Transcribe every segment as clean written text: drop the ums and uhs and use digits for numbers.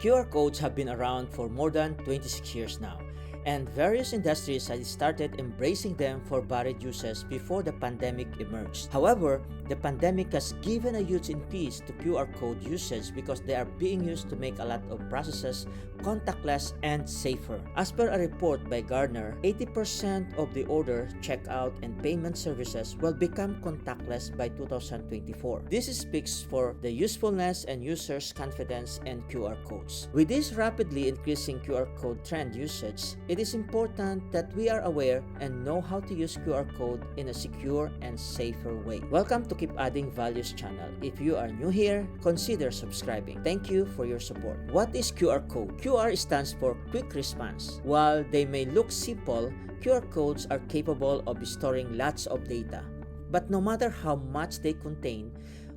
QR codes have been around for more than 26 years now, and various industries had started embracing them for varied uses before the pandemic emerged. However, the pandemic has given a huge increase to QR code usage because they are being used to make a lot of processes contactless and safer. As per a report by Gartner, 80% of the order, checkout, and payment services will become contactless by 2024. This speaks for the usefulness and users' confidence in QR codes. With this rapidly increasing QR code trend usage, it is important that we are aware and know how to use QR code in a secure and safer way. Welcome to Keep Adding Values channel. If you are new here, consider subscribing. Thank you for your support. What is QR code? QR stands for Quick Response. While they may look simple, QR codes are capable of storing lots of data. But no matter how much they contain,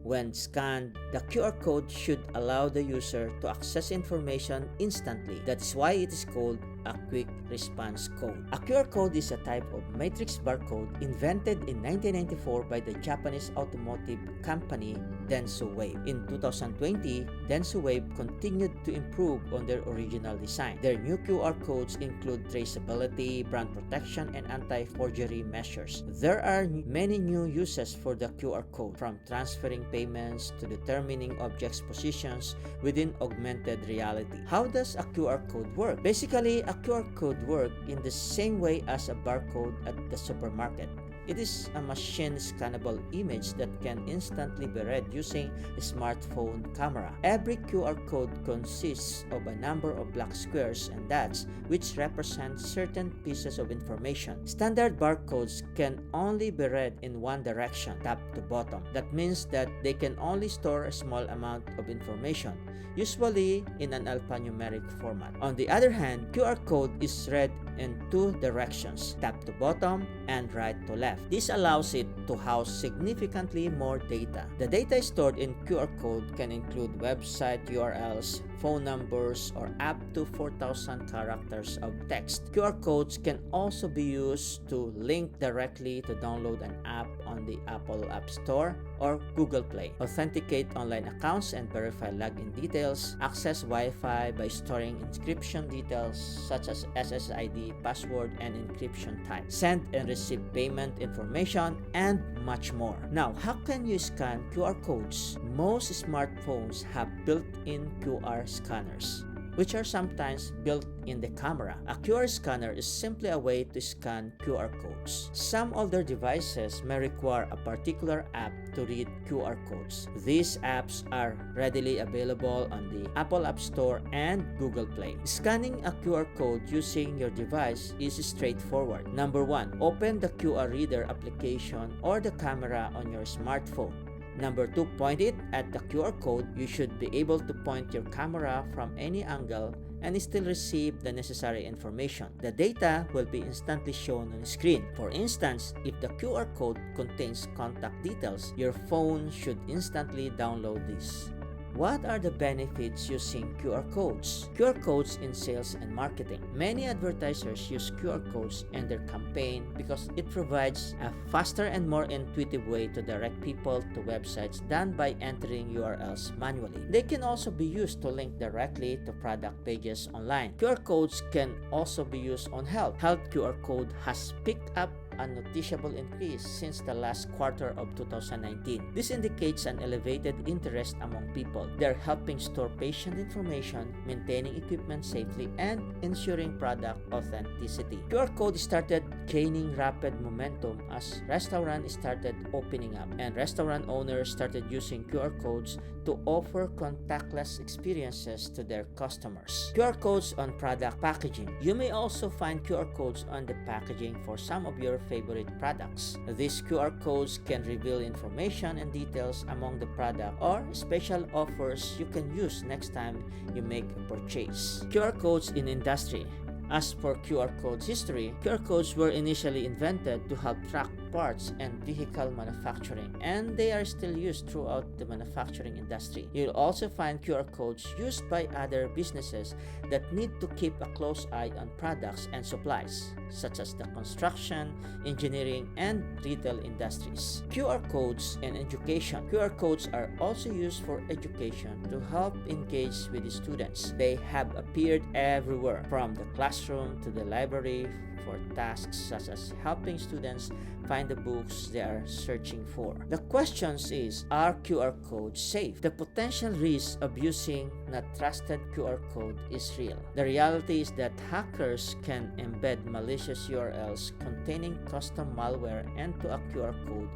when scanned, the QR code should allow the user to access information instantly. That is why it is called a quick response code. A QR code is a type of matrix barcode invented in 1994 by the Japanese automotive company Dentsu Wave. In 2020, Dentsu Wave continued to improve on their original design. Their new QR codes include traceability, brand protection, and anti-forgery measures. There are many new uses for the QR code, from transferring payments to determining objects' positions within augmented reality. How does a QR code work? Basically, a QR code works in the same way as a barcode at the supermarket. It is a machine scannable image that can instantly be read using a smartphone camera. Every QR code consists of a number of black squares and dots which represent certain pieces of information. Standard barcodes can only be read in one direction, top to bottom. That means that they can only store a small amount of information, usually in an alphanumeric format. On the other hand, QR code is read in two directions, top to bottom and right to left. This allows it to house significantly more data. The data stored in QR code can include website URLs, phone numbers, or up to 4,000 characters of text. QR codes can also be used to link directly to download an app on the Apple App Store or Google Play, authenticate online accounts and verify login details, access Wi-Fi by storing encryption details such as SSID, password, and encryption type, send and receive payment information, and much more. Now, how can you scan QR codes? Most smartphones have built-in QR scanners, which are sometimes built in the camera. A QR scanner is simply a way to scan QR codes. Some older devices may require a particular app to read QR codes. These apps are readily available on the Apple App Store and Google Play. Scanning a QR code using your device is straightforward. Number 1, open the QR reader application or the camera on your smartphone. Number 2, point it at the QR code. You should be able to point your camera from any angle and still receive the necessary information. The data will be instantly shown on the screen. For instance, if the QR code contains contact details, your phone should instantly download this. What are the benefits using QR codes? QR codes in sales and marketing. Many advertisers use QR codes in their campaign because it provides a faster and more intuitive way to direct people to websites than by entering URLs manually. They can also be used to link directly to product pages online. QR codes can also be used on health. Health QR code has picked up a noticeable increase since the last quarter of 2019. This indicates an elevated interest among people. They're helping store patient information, maintaining equipment safely, and ensuring product authenticity. QR code started gaining rapid momentum as restaurants started opening up, and restaurant owners started using QR codes to offer contactless experiences to their customers. QR codes on product packaging. You may also find QR codes on the packaging for some of your favorite products. These QR codes can reveal information and details among the product or special offers you can use next time you make a purchase. QR codes in industry. As for QR codes history, QR codes were initially invented to help track parts and vehicle manufacturing, and they are still used throughout the manufacturing industry. You'll also find QR codes used by other businesses that need to keep a close eye on products and supplies, such as the construction, engineering, and retail industries. QR codes and education. QR codes are also used for education to help engage with the students. They have appeared everywhere, from the classroom to the library, for tasks such as helping students find the books they are searching for. The question is, are QR codes safe? The potential risk of using not trusted QR code is real. The reality is that hackers can embed malicious URLs containing custom malware into a QR code,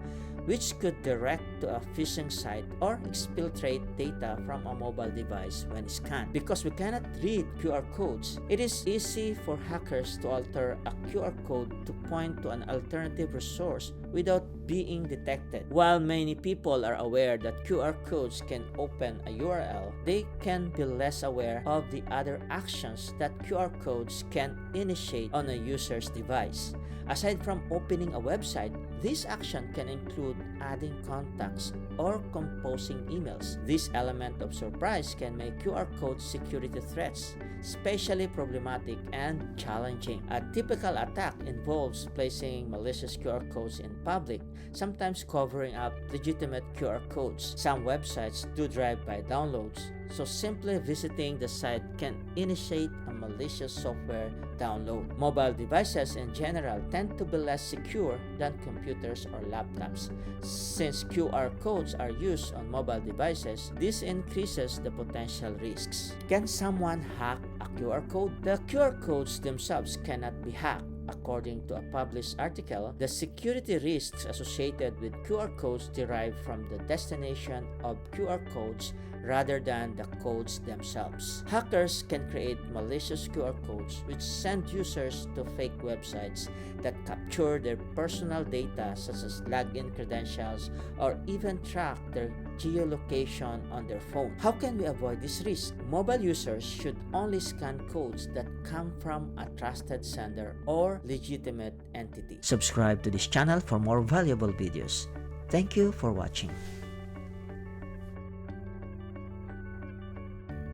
which could direct to a phishing site or exfiltrate data from a mobile device when scanned. Because we cannot read QR codes, it is easy for hackers to alter a QR code to point to an alternative resource without being detected. While many people are aware that QR codes can open a URL, they can be less aware of the other actions that QR codes can initiate on a user's device. Aside from opening a website, this action can include adding contacts or composing emails. This element of surprise can make QR code security threats especially problematic and challenging. A typical attack involves placing malicious QR codes in public, sometimes covering up legitimate QR codes. Some websites do drive-by downloads, so simply visiting the site can initiate a malicious software download. Mobile devices in general tend to be less secure than computers or laptops. Since QR codes are used on mobile devices, this increases the potential risks. Can someone hack a QR code? The QR codes themselves cannot be hacked. According to a published article, the security risks associated with QR codes derive from the destination of QR codes rather than the codes themselves. Hackers can create malicious QR codes which send users to fake websites that capture their personal data such as login credentials or even track their geolocation on their phone. How can we avoid this risk? Mobile users should only scan codes that come from a trusted sender or legitimate entity. Subscribe to this channel for more valuable videos. Thank you for watching.